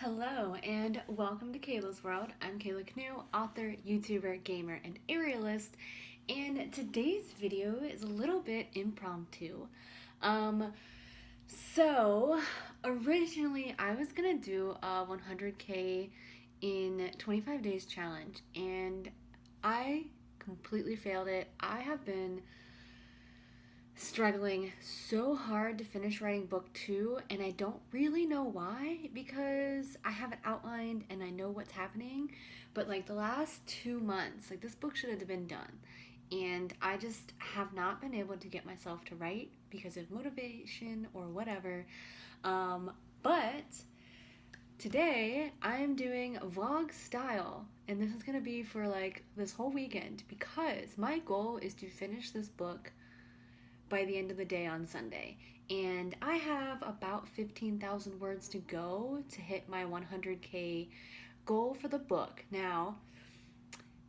Hello and welcome to Kayla's World. I'm Kayla Canoe, author, YouTuber, gamer, and aerialist. And today's video is a little bit impromptu. Um, so originally I was gonna do a 100K in 25 days challenge, and I completely failed it. I have been struggling so hard to finish writing book 2, and I don't really know why, because I have it outlined and I know what's happening, but like the last 2 months, like this book should have been done, and I just have not been able to get myself to write because of motivation or whatever. But today I'm doing vlog style, and this is gonna be for like this whole weekend because my goal is to finish this book by the end of the day on Sunday. And I have about 15,000 words to go to hit my 100K goal for the book. Now,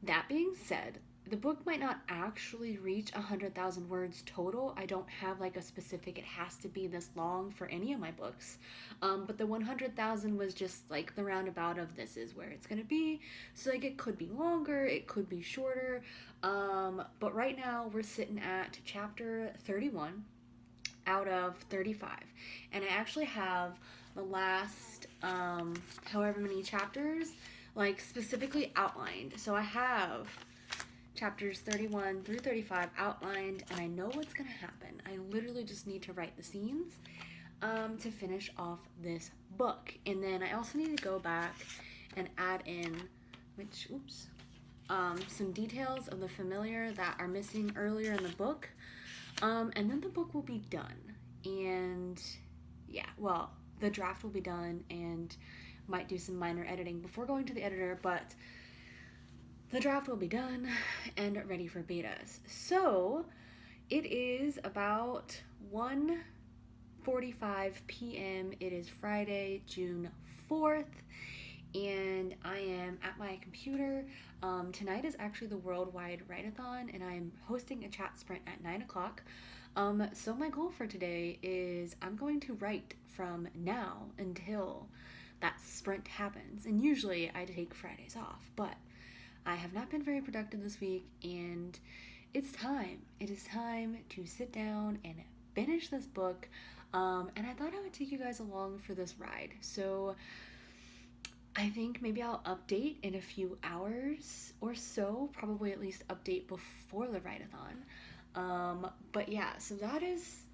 that being said, the book might not actually reach 100,000 words total. I don't have like a specific, it has to be this long for any of my books. But the 100,000 was just like the roundabout of this is where it's gonna be. So like it could be longer, it could be shorter. But right now we're sitting at chapter 31 out of 35. And I actually have the last however many chapters like specifically outlined. So I have chapters 31 through 35 outlined, and I know what's gonna happen. I literally just need to write the scenes to finish off this book. And then I also need to go back and add in, some details of the familiar that are missing earlier in the book. And then the book will be done. And yeah, well, the draft will be done and might do some minor editing before going to the editor, but the draft will be done and ready for betas. So it is about 1:45 p.m. It is Friday, June 4th, and I am at my computer. Tonight is actually the Worldwide Write-a-thon, and I am hosting a chat sprint at 9 o'clock. So my goal for today is I'm going to write from now until that sprint happens. And usually I take Fridays off, but I have not been very productive this week, and it's time. It is time to sit down and finish this book. And I thought I would take you guys along for this ride. So I think maybe I'll update in a few hours or so, probably at least update before the write-a-thon. But yeah, so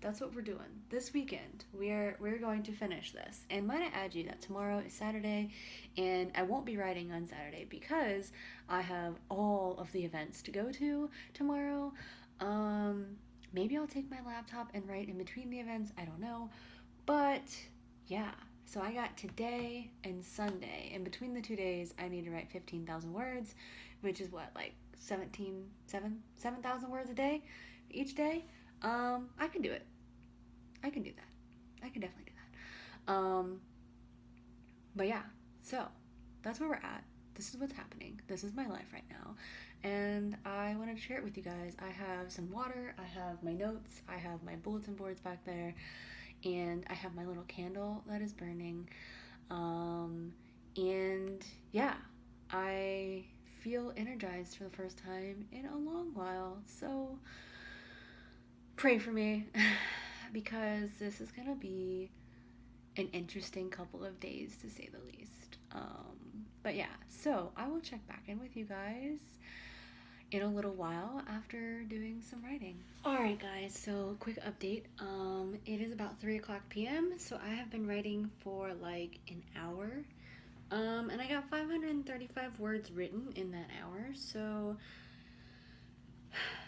that's what we're doing this weekend. We're going to finish this. And might I add you that tomorrow is Saturday, and I won't be writing on Saturday because I have all of the events to go to tomorrow. Maybe I'll take my laptop and write in between the events. I don't know, but yeah. So I got today and Sunday, and between the 2 days, I need to write 15,000 words, which is what, like 7,000 words a day, each day. I can do it. I can do that. I can definitely do that. But yeah, so that's where we're at. This is what's happening. This is my life right now, and I wanted to share it with you guys. I have some water, I have my notes, I have my bulletin boards back there, and I have my little candle that is burning. And yeah, I feel energized for the first time in a long while. So pray for me because this is gonna be an interesting couple of days to say the least. But yeah, so I will check back in with you guys in a little while after doing some writing. Alright guys, so quick update. It is about 3 o'clock p.m. so I have been writing for like an hour. And I got 535 words written in that hour, so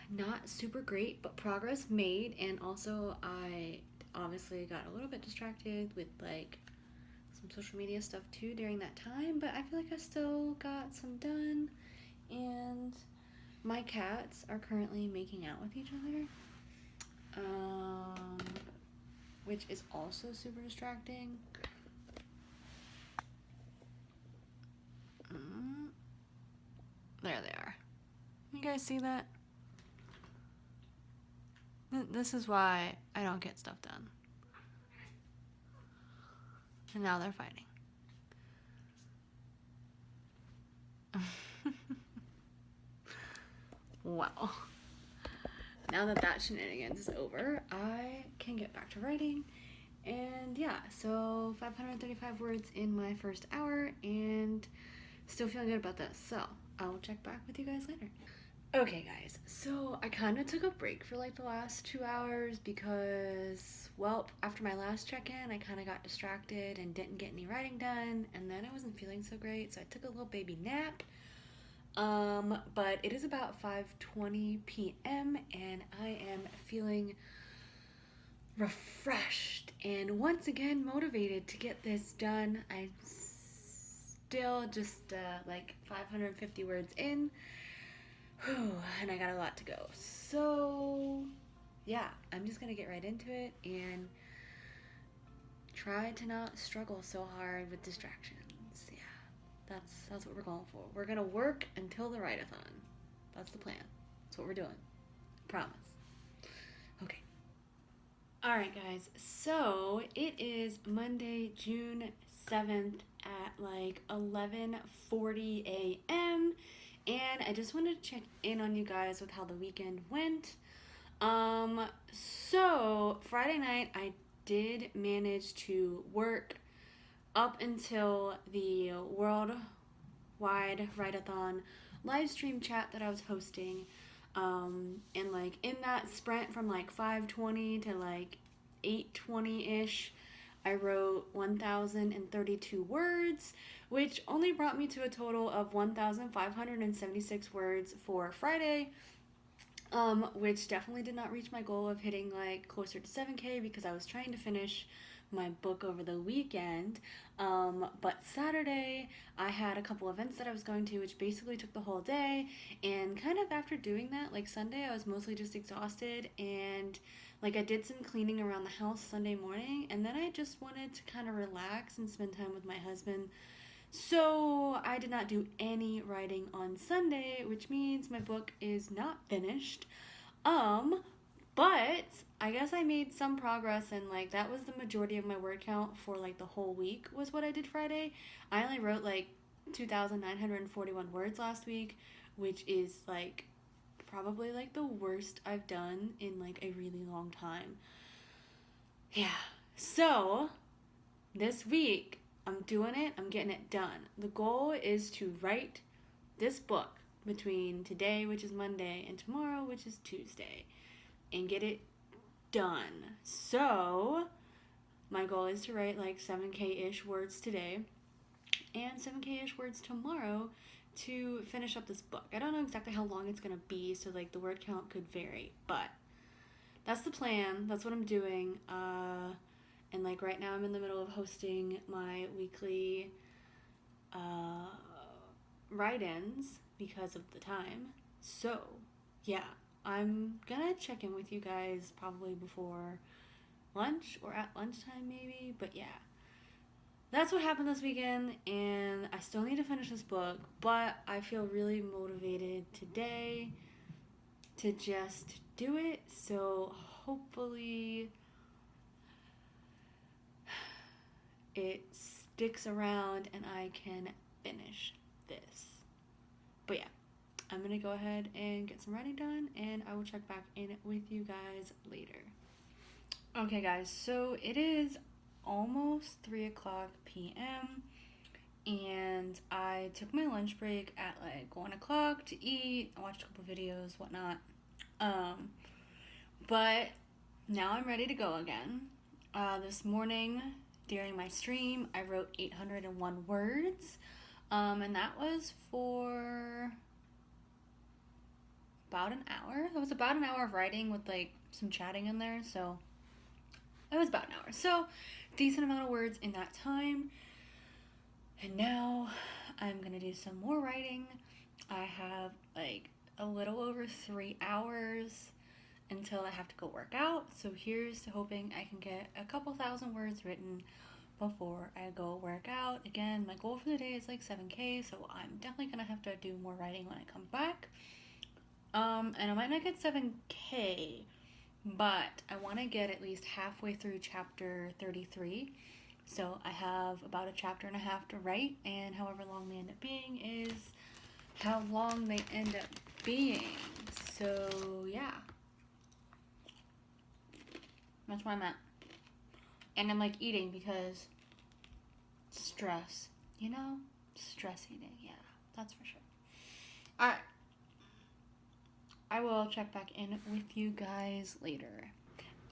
not super great, but progress made. And also I obviously got a little bit distracted with like some social media stuff too during that time, but I feel like I still got some done. And my cats are currently making out with each other, which is also super distracting. There they are. You guys see that? This is why I don't get stuff done. And now they're fighting. Well, now that that shenanigans is over, I can get back to writing. And yeah, so 535 words in my first hour, and still feeling good about this. So I'll check back with you guys later. Okay, guys, so I kind of took a break for like the last 2 hours because, well, after my last check-in, I kind of got distracted and didn't get any writing done, and then I wasn't feeling so great, so I took a little baby nap. But it is about 5:20 p.m. and I am feeling refreshed and once again motivated to get this done. I'm still just like 550 words in. Whew, and I got a lot to go. So yeah, I'm just gonna get right into it and try to not struggle so hard with distractions. Yeah, that's what we're going for. We're gonna work until the write-a-thon. That's the plan. That's what we're doing. Promise. Okay. Alright, guys, so it is Monday, June 7th at like 11:40 a.m. and I just wanted to check in on you guys with how the weekend went. So Friday night I did manage to work up until the Worldwide Write-a-thon live stream chat that I was hosting. And like in that sprint from like 5:20 to like 8:20-ish, I wrote 1,032 words, which only brought me to a total of 1,576 words for Friday, which definitely did not reach my goal of hitting like closer to 7K because I was trying to finish my book over the weekend. But Saturday I had a couple events that I was going to, which basically took the whole day, and kind of after doing that, like Sunday, I was mostly just exhausted, and like I did some cleaning around the house Sunday morning, and then I just wanted to kind of relax and spend time with my husband. So I did not do any writing on Sunday, which means my book is not finished. But I guess I made some progress, and like that was the majority of my word count for like the whole week was what I did Friday. I only wrote like 2,941 words last week, which is like probably like the worst I've done in like a really long time. Yeah. So this week I'm doing it. I'm getting it done. The goal is to write this book between today, which is Monday, and tomorrow, which is Tuesday, and get it done. So my goal is to write like 7K-ish words today and 7K-ish words tomorrow to finish up this book. I don't know exactly how long it's gonna be, so like the word count could vary, but that's the plan. That's what I'm doing. And like right now I'm in the middle of hosting my weekly write-ins because of the time. So yeah, I'm gonna check in with you guys probably before lunch or at lunchtime maybe, but yeah. That's what happened this weekend, and I still need to finish this book, but I feel really motivated today to just do it, so hopefully it sticks around and I can finish this. But yeah, I'm going to go ahead and get some writing done, and I will check back in with you guys later. Okay, guys, so it is almost 3 o'clock p.m. and I took my lunch break at like 1 o'clock to eat. I watched a couple videos, whatnot. But now I'm ready to go again. This morning during my stream, I wrote 801 words, and that was for about an hour. That was about an hour of writing with like some chatting in there, so it was about an hour. So decent amount of words in that time. And now I'm gonna do some more writing. I have like a little over 3 hours until I have to go work out. So here's to hoping I can get a couple thousand words written before I go work out. Again, my goal for the day is like 7K, so I'm definitely gonna have to do more writing when I come back. And I might not get 7K, but I want to get at least halfway through chapter 33. So I have about a chapter and a half to write, and however long they end up being is how long they end up being. So yeah, that's where I'm at. And I'm like eating because stress, you know? Stress eating, yeah, that's for sure. Alright, I will check back in with you guys later.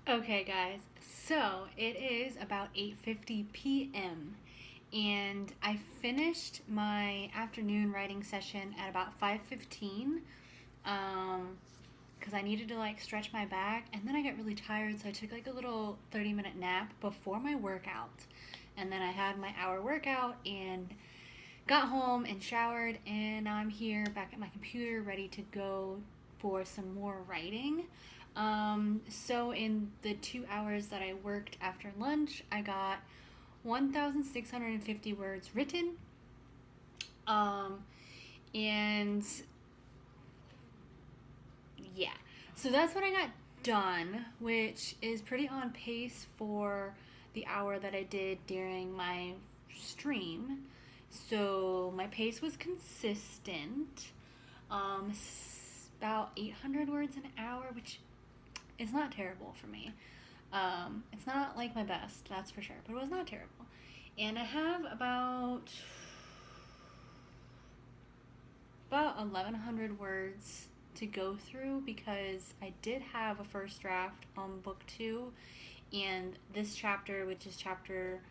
Okay, guys, so it is about 8:50 p.m. and I finished my afternoon writing session at about 5:15 because I needed to like stretch my back, and then I got really tired, so I took like a little 30-minute nap before my workout. And then I had my hour workout and got home and showered, and I'm here back at my computer ready to go for some more writing. So in the 2 hours that I worked after lunch, I got 1,650 words written. And yeah, so that's what I got done, which is pretty on pace for the hour that I did during my stream. So my pace was consistent. About 800 words an hour, which is not terrible for me. It's not like my best, that's for sure, but it was not terrible. And I have about 1,100 words to go through because I did have a first draft on book 2, and this chapter, which is chapter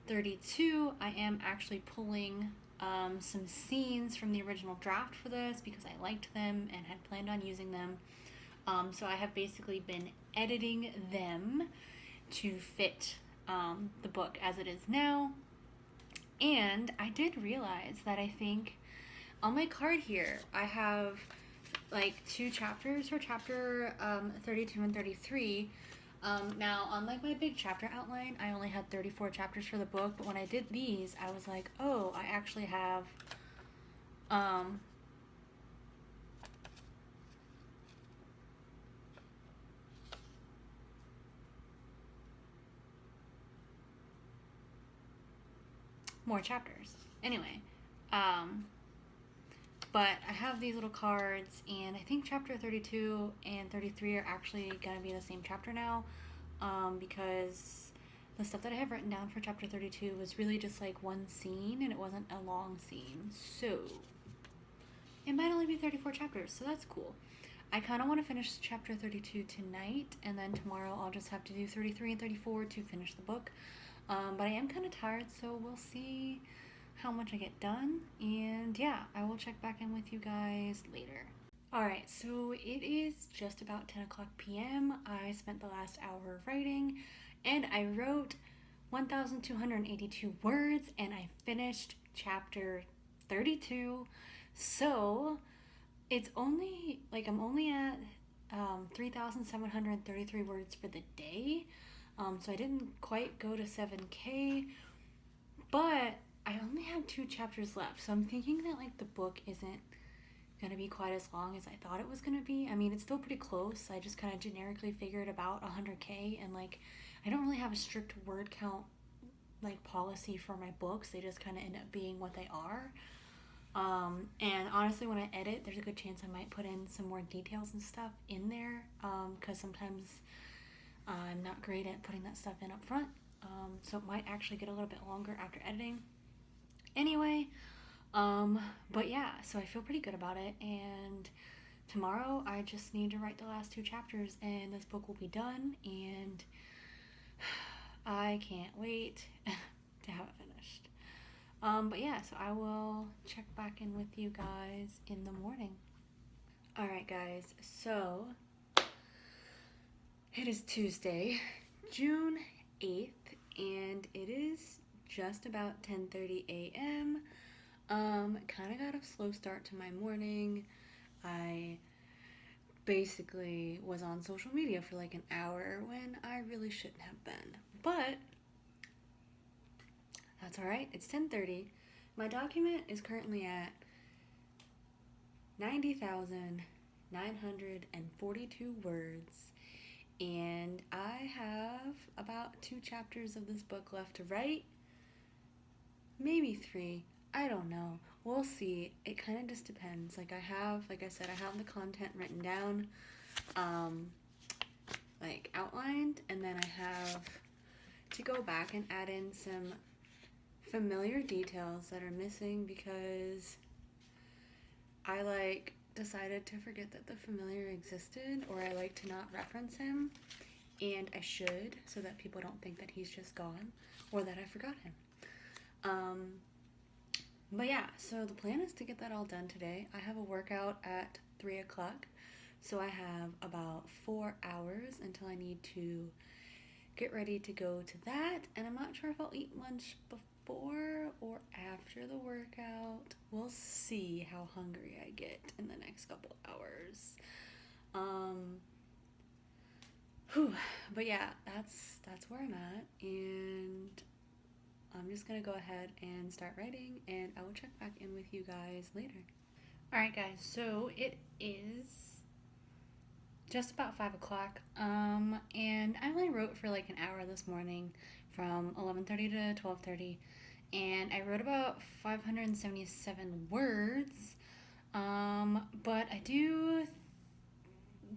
32, I am actually pulling some scenes from the original draft for this because I liked them and had planned on using them. So I have basically been editing them to fit the book as it is now. And I did realize that I think on my card here I have like 2 chapters for chapter 32 and 33. Now, on like my big chapter outline, I only had 34 chapters for the book, but when I did these, I was like, oh, I actually have more chapters. Anyway, but I have these little cards, and I think chapter 32 and 33 are actually going to be the same chapter now, because the stuff that I have written down for chapter 32 was really just like one scene, and it wasn't a long scene, so it might only be 34 chapters, so that's cool. I kind of want to finish chapter 32 tonight, and then tomorrow I'll just have to do 33 and 34 to finish the book. But I am kind of tired, so we'll see how much I get done. And yeah, I will check back in with you guys later. Alright, so it is just about 10 o'clock p.m. I spent the last hour writing, and I wrote 1,282 words, and I finished chapter 32. So it's only like I'm only at 3,733 words for the day. So I didn't quite go to 7K, but I only have 2 chapters left. So I'm thinking that like the book isn't gonna be quite as long as I thought it was gonna be. I mean, it's still pretty close. I just kind of generically figured about 100K, and like I don't really have a strict word count like policy for my books. They just kind of end up being what they are. And honestly, when I edit, there's a good chance I might put in some more details and stuff in there, because sometimes I'm not great at putting that stuff in up front. So it might actually get a little bit longer after editing. Anyway, but yeah, so I feel pretty good about it, and tomorrow I just need to write the last 2 chapters and this book will be done, and I can't wait to have it finished. But yeah, so I will check back in with you guys in the morning. Alright guys, so it is Tuesday, June 8th, and it is just about 10:30 a.m. Kind of got a slow start to my morning. I basically was on social media for like an hour when I really shouldn't have been. But that's alright, it's 10:30. My document is currently at 90,942 words, and I have about 2 chapters of this book left to write. Maybe 3. I don't know. We'll see. It kind of just depends. Like I said, I have the content written down, um, like outlined, and then I have to go back and add in some familiar details that are missing because I decided to forget that the familiar existed, or I like to not reference him, and I should, so that people don't think that he's just gone or that I forgot him. Um, but yeah, so the plan is to get that all done today. I have a workout at 3 o'clock, so I have about 4 hours until I need to get ready to go to that, and I'm not sure if I'll eat lunch before or after the workout. We'll see how hungry I get in the next couple hours. Um, whew, but yeah, that's where I'm at, and I'm just gonna go ahead and start writing, and I will check back in with you guys later. Alright, guys, so it is just about 5 o'clock, and I only wrote for like an hour this morning from 11:30 to 12:30, and I wrote about 577 words, but I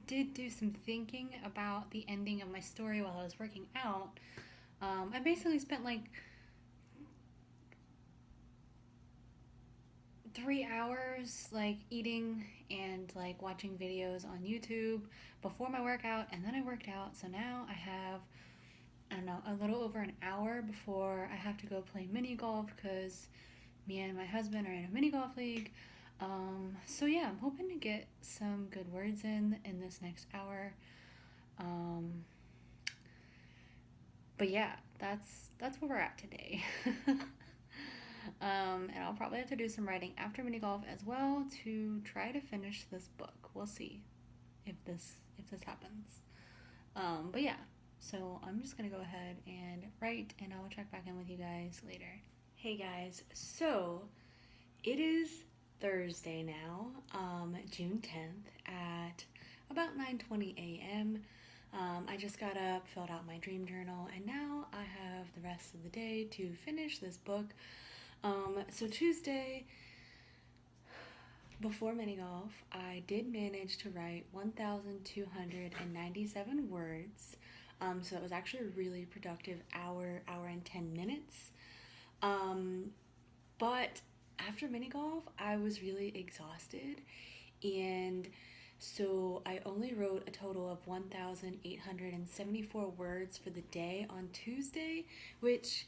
did do some thinking about the ending of my story while I was working out. I basically spent like 3 hours like eating and like watching videos on YouTube before my workout, and then I worked out. So now I have, I don't know, a little over an hour before I have to go play mini golf because me and my husband are in a mini golf league. So yeah, I'm hoping to get some good words in this next hour. Um, but yeah, that's where we're at today. And I'll probably have to do some writing after mini golf as well to try to finish this book. We'll see if this happens. But yeah, so I'm just gonna go ahead and write, and I'll check back in with you guys later. Hey guys, so it is Thursday now, June 10th at about 9:20 a.m. I just got up, filled out my dream journal, and now I have the rest of the day to finish this book. So Tuesday, before mini golf, I did manage to write 1,297 words. So it was actually a really productive hour and 10 minutes. But after mini golf, I was really exhausted, and so I only wrote a total of 1,874 words for the day on Tuesday, which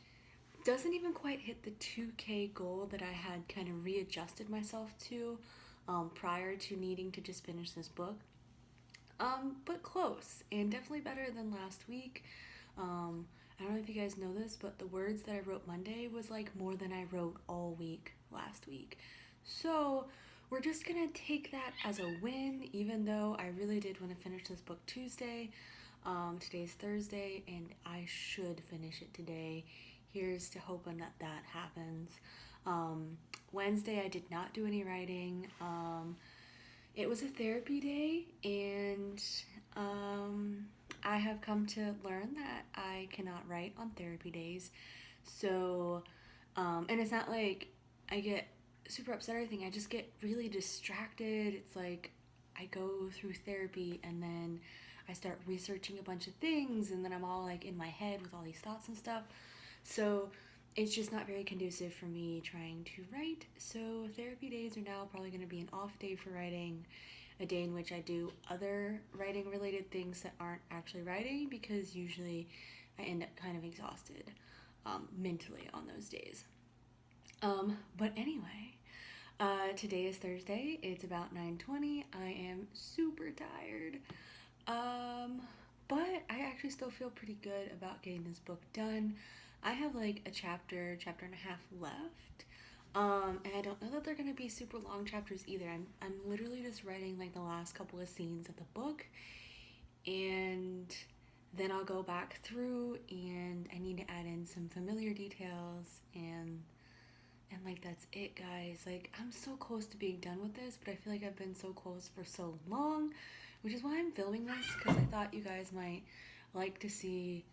doesn't even quite hit the 2K goal that I had kind of readjusted myself to prior to needing to just finish this book. But close, and definitely better than last week. I don't know if you guys know this, but the words that I wrote Monday was like more than I wrote all week last week. So we're just gonna take that as a win, even though I really did want to finish this book Tuesday. Today's Thursday, and I should finish it today. Here's to hoping that that happens. Wednesday, I did not do any writing. It was a therapy day, and I have come to learn that I cannot write on therapy days. So, and it's not like I get super upset or anything. I just get really distracted. It's like I go through therapy and then I start researching a bunch of things, and then I'm all like in my head with all these thoughts and stuff. So it's just not very conducive for me trying to write. So therapy days are now probably going to be an off day for writing, a day in which I do other writing related things that aren't actually writing, because usually I end up kind of exhausted mentally on those days. But anyway, today is Thursday. It's about 9:20. I am super tired. But I actually still feel pretty good about getting this book done. I have like a chapter and a half left. And I don't know that they're gonna be super long chapters either. I'm literally just writing like the last couple of scenes of the book, and then I'll go back through and I need to add in some familiar details, and like that's it, guys. Like, I'm so close to being done with this, but I feel like I've been so close for so long, which is why I'm filming this, because I thought you guys might like to see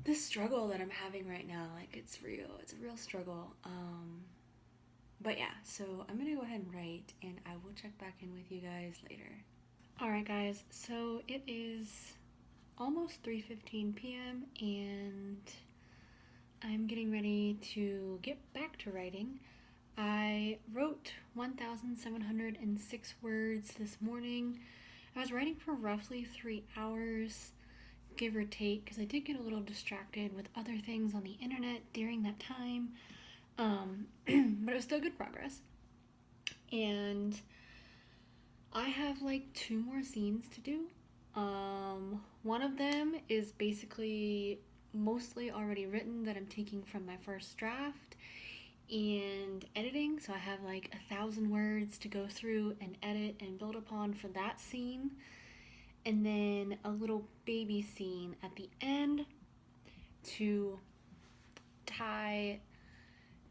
this struggle that I'm having right now. Like, it's real. It's a real struggle. But yeah, so I'm gonna go ahead and write, and I will check back in with you guys later. Alright guys, so it is almost 3:15 p.m. and I'm getting ready to get back to writing. I wrote 1,706 words this morning. I was writing for roughly 3 hours, give or take, because I did get a little distracted with other things on the internet during that time. But it was still good progress. And I have like 2 more scenes to do. One of them is basically mostly already written that I'm taking from my first draft and editing, so I have like 1,000 words to go through and edit and build upon for that scene, and then a little baby scene at the end to tie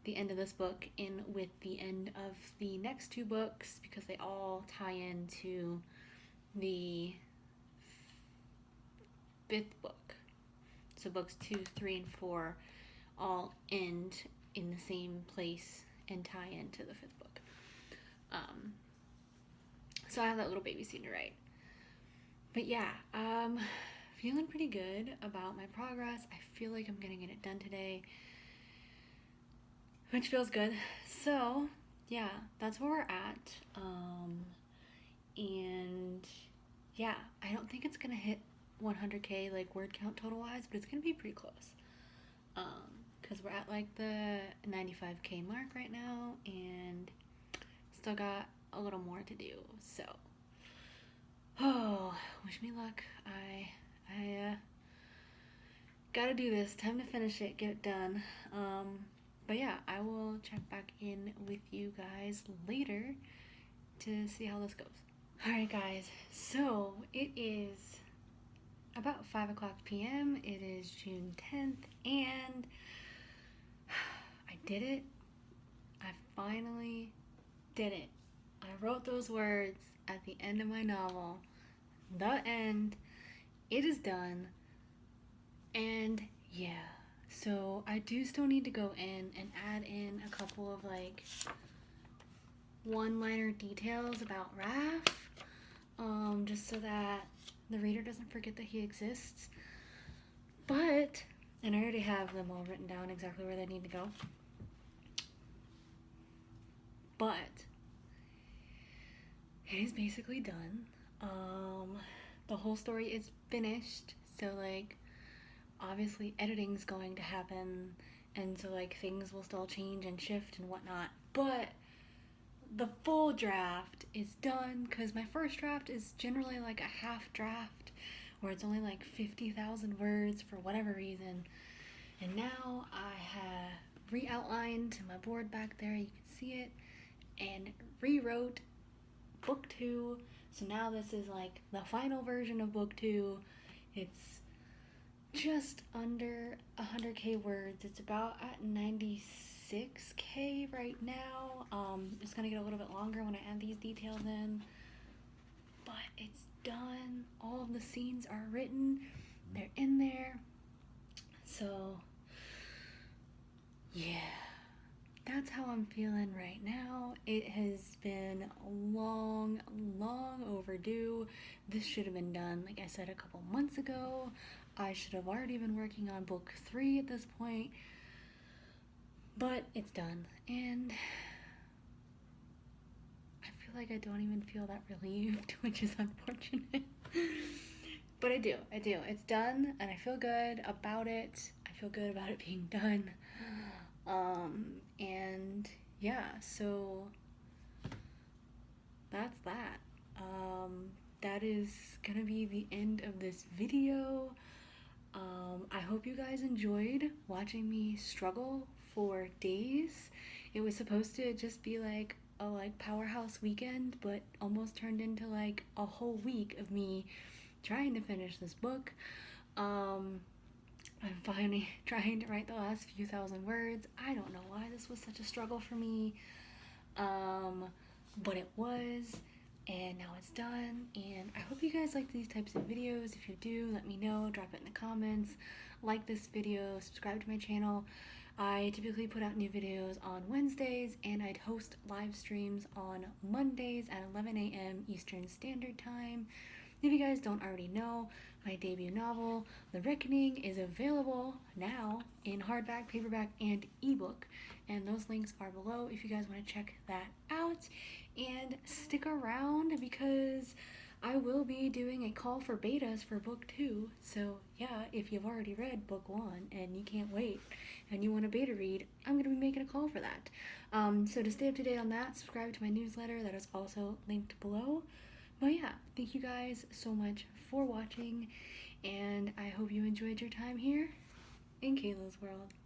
the end of this book in with the end of the next 2 books, because they all tie into the 5th book. So books 2, 3, and 4 all end in the same place and tie into the 5th book. So I have that little baby scene to write. But yeah, feeling pretty good about my progress. I feel like I'm gonna get it done today, which feels good. So yeah, that's where we're at. And yeah, I don't think it's gonna hit 100k like word count total wise, but it's gonna be pretty close. Because we're at like the 95k mark right now, and still got a little more to do. So, wish me luck. I gotta do this. Time to finish it, get it done. But yeah, I will check back in with you guys later to see how this goes. Alright guys, so it is about 5 o'clock p.m. It is June 10th, and I did it. I finally did it. I wrote those words at the end of my novel. The end. It is done. And yeah, so I do still need to go in and add in a couple of like one-liner details about Raph, just so that the reader doesn't forget that he exists. But, and I already have them all written down exactly where they need to go. But it is basically done. The whole story is finished, so like obviously editing's going to happen, and so like things will still change and shift and whatnot, but the full draft is done, because my first draft is generally like a half draft where it's only like 50,000 words for whatever reason, and now I have re-outlined my board back there, you can see it, and rewrote book 2. So now this is like the final version of book 2. It's just under 100k words. It's about at 96k right now. It's gonna get a little bit longer when I add these details in, but it's done. All of the scenes are written, they're in there. So yeah, that's how I'm feeling right now. It has been long overdue. This should have been done, like I said, a couple months ago. I should have already been working on book 3 at this point, but it's done, and I feel like I don't even feel that relieved, which is unfortunate. But I do. It's done, and I feel good about it. I feel good about it being done. And yeah, so that's that. That is gonna be the end of this video. I hope you guys enjoyed watching me struggle for days. It was supposed to just be like a powerhouse weekend, but almost turned into like a whole week of me trying to finish this book. I'm finally trying to write the last few thousand words. I don't know why this was such a struggle for me, but it was, and now it's done. And I hope you guys like these types of videos. If you do, let me know, drop it in the comments. like this video, subscribe to my channel. I typically put out new videos on Wednesdays, and I'd host live streams on Mondays at 11 a.m. Eastern Standard Time. If you guys don't already know, my debut novel, The Reckoning, is available now in hardback, paperback, and ebook. And those links are below if you guys want to check that out. And stick around because I will be doing a call for betas for book 2. So yeah, if you've already read book 1 and you can't wait and you want a beta read, I'm going to be making a call for that. So to stay up to date on that, subscribe to my newsletter that is also linked below. But yeah, thank you guys so much for watching, and I hope you enjoyed your time here in Kayla's world.